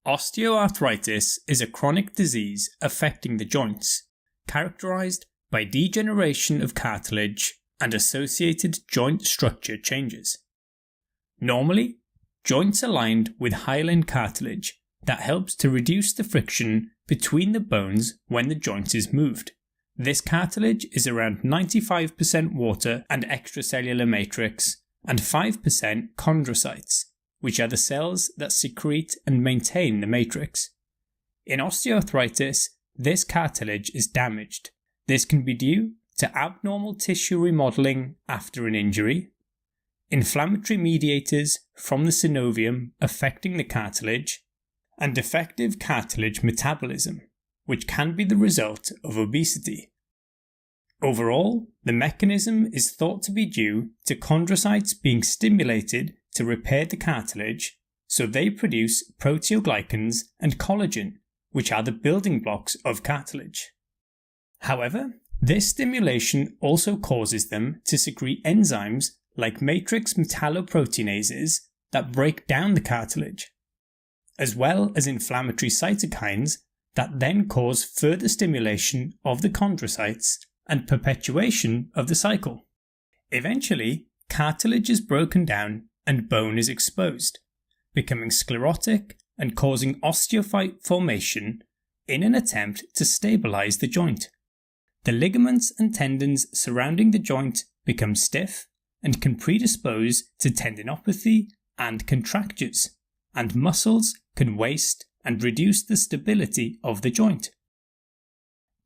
Osteoarthritis is a chronic disease affecting the joints, characterized by degeneration of cartilage and associated joint structure changes. Normally, joints are lined with hyaline cartilage that helps to reduce the friction between the bones when the joint is moved. This cartilage is around 95% water and extracellular matrix and 5% chondrocytes, which are the cells that secrete and maintain the matrix. In osteoarthritis, this cartilage is damaged. This can be due to abnormal tissue remodeling after an injury, inflammatory mediators from the synovium affecting the cartilage, and defective cartilage metabolism, which can be the result of obesity. Overall, the mechanism is thought to be due to chondrocytes being stimulated to repair the cartilage, so they produce proteoglycans and collagen, which are the building blocks of cartilage. However, this stimulation also causes them to secrete enzymes like matrix metalloproteinases that break down the cartilage, as well as inflammatory cytokines that then cause further stimulation of the chondrocytes and perpetuation of the cycle. Eventually, cartilage is broken down and bone is exposed, becoming sclerotic and causing osteophyte formation in an attempt to stabilize the joint. The ligaments and tendons surrounding the joint become stiff and can predispose to tendinopathy and contractures, and muscles can waste and reduce the stability of the joint.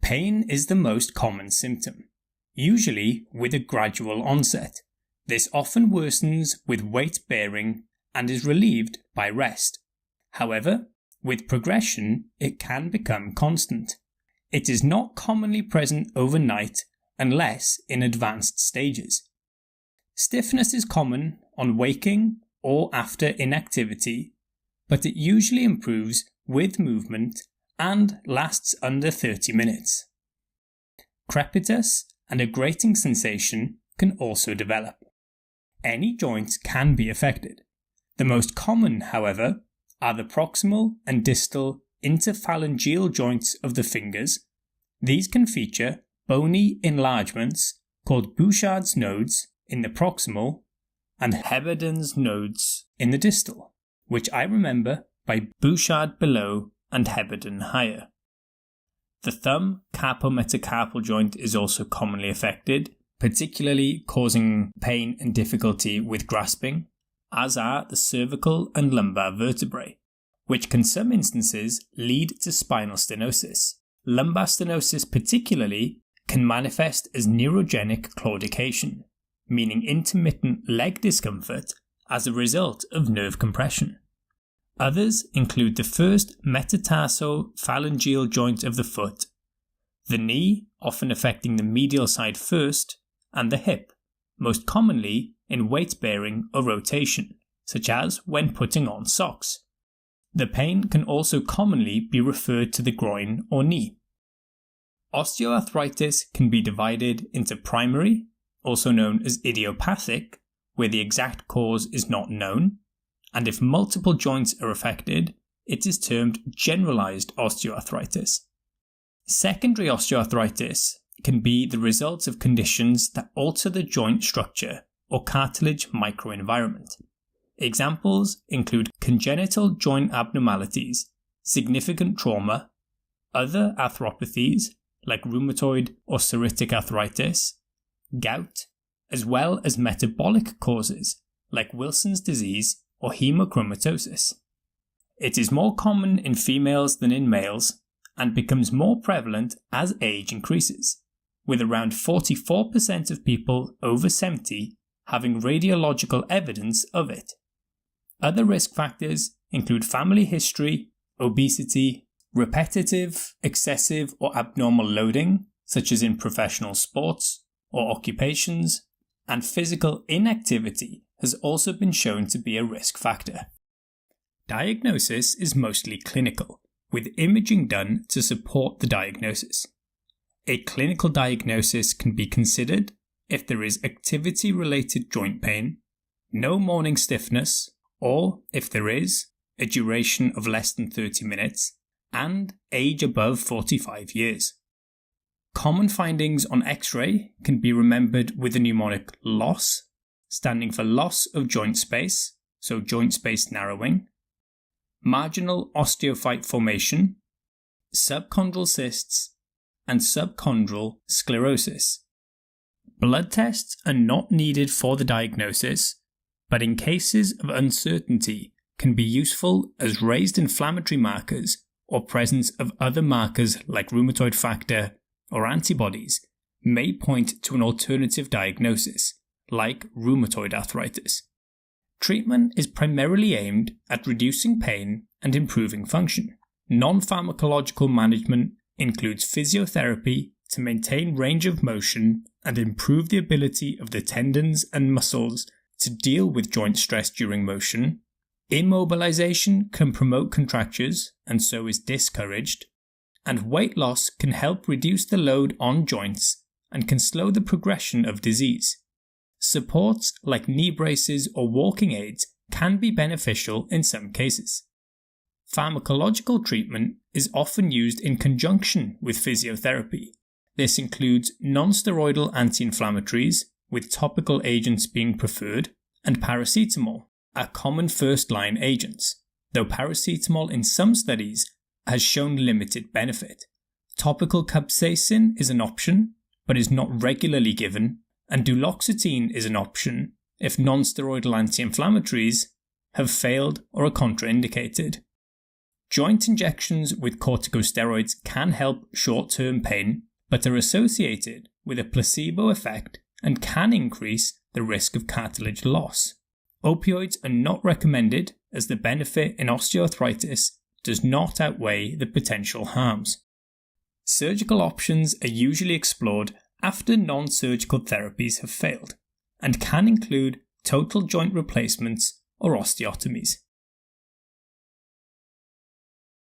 Pain is the most common symptom, usually with a gradual onset. This often worsens with weight bearing and is relieved by rest. However, with progression, it can become constant. It is not commonly present overnight unless in advanced stages. Stiffness is common on waking or after inactivity, but it usually improves with movement and lasts under 30 minutes. Crepitus and a grating sensation can also develop. Any joint can be affected. The most common, however, are the proximal and distal interphalangeal joints of the fingers. These can feature bony enlargements called Bouchard's nodes in the proximal and Heberden's nodes in the distal, which I remember by Bouchard below and Heberden higher. The thumb carpometacarpal joint is also commonly affected, particularly causing pain and difficulty with grasping, as are the cervical and lumbar vertebrae, which can in some instances lead to spinal stenosis. Lumbar stenosis particularly can manifest as neurogenic claudication, meaning intermittent leg discomfort as a result of nerve compression. Others include the first metatarsophalangeal joint of the foot, the knee, often affecting the medial side first, and the hip, most commonly in weight-bearing or rotation, such as when putting on socks. The pain can also commonly be referred to the groin or knee. Osteoarthritis can be divided into primary, also known as idiopathic, where the exact cause is not known, and if multiple joints are affected, it is termed generalized osteoarthritis. Secondary osteoarthritis can be the result of conditions that alter the joint structure or cartilage microenvironment. Examples include congenital joint abnormalities, significant trauma, other arthropathies like rheumatoid or psoriatic arthritis, gout, as well as metabolic causes like Wilson's disease or hemochromatosis. It is more common in females than in males and becomes more prevalent as age increases, with around 44% of people over 70 having radiological evidence of it. Other risk factors include family history, obesity, repetitive, excessive or abnormal loading, such as in professional sports or occupations, and physical inactivity has also been shown to be a risk factor. Diagnosis is mostly clinical, with imaging done to support the diagnosis. A clinical diagnosis can be considered if there is activity-related joint pain, no morning stiffness, or if there is, a duration of less than 30 minutes, and age above 45 years. Common findings on X-ray can be remembered with the mnemonic LOSS, standing for loss of joint space, so joint space narrowing, marginal osteophyte formation, subchondral cysts, and subchondral sclerosis. Blood tests are not needed for the diagnosis, but in cases of uncertainty can be useful as raised inflammatory markers or presence of other markers like rheumatoid factor or antibodies may point to an alternative diagnosis, like rheumatoid arthritis. Treatment is primarily aimed at reducing pain and improving function. Non-pharmacological management includes physiotherapy to maintain range of motion and improve the ability of the tendons and muscles to deal with joint stress during motion. Immobilization can promote contractures and so is discouraged, and weight loss can help reduce the load on joints and can slow the progression of disease. Supports like knee braces or walking aids can be beneficial in some cases. Pharmacological treatment is often used in conjunction with physiotherapy. This includes non-steroidal anti-inflammatories, with topical agents being preferred, and paracetamol are common first-line agents, though paracetamol in some studies has shown limited benefit. Topical capsaicin is an option, but is not regularly given, and duloxetine is an option if non-steroidal anti-inflammatories have failed or are contraindicated. Joint injections with corticosteroids can help short-term pain, but are associated with a placebo effect and can increase the risk of cartilage loss. Opioids are not recommended as the benefit in osteoarthritis does not outweigh the potential harms. Surgical options are usually explored after non-surgical therapies have failed, and can include total joint replacements or osteotomies.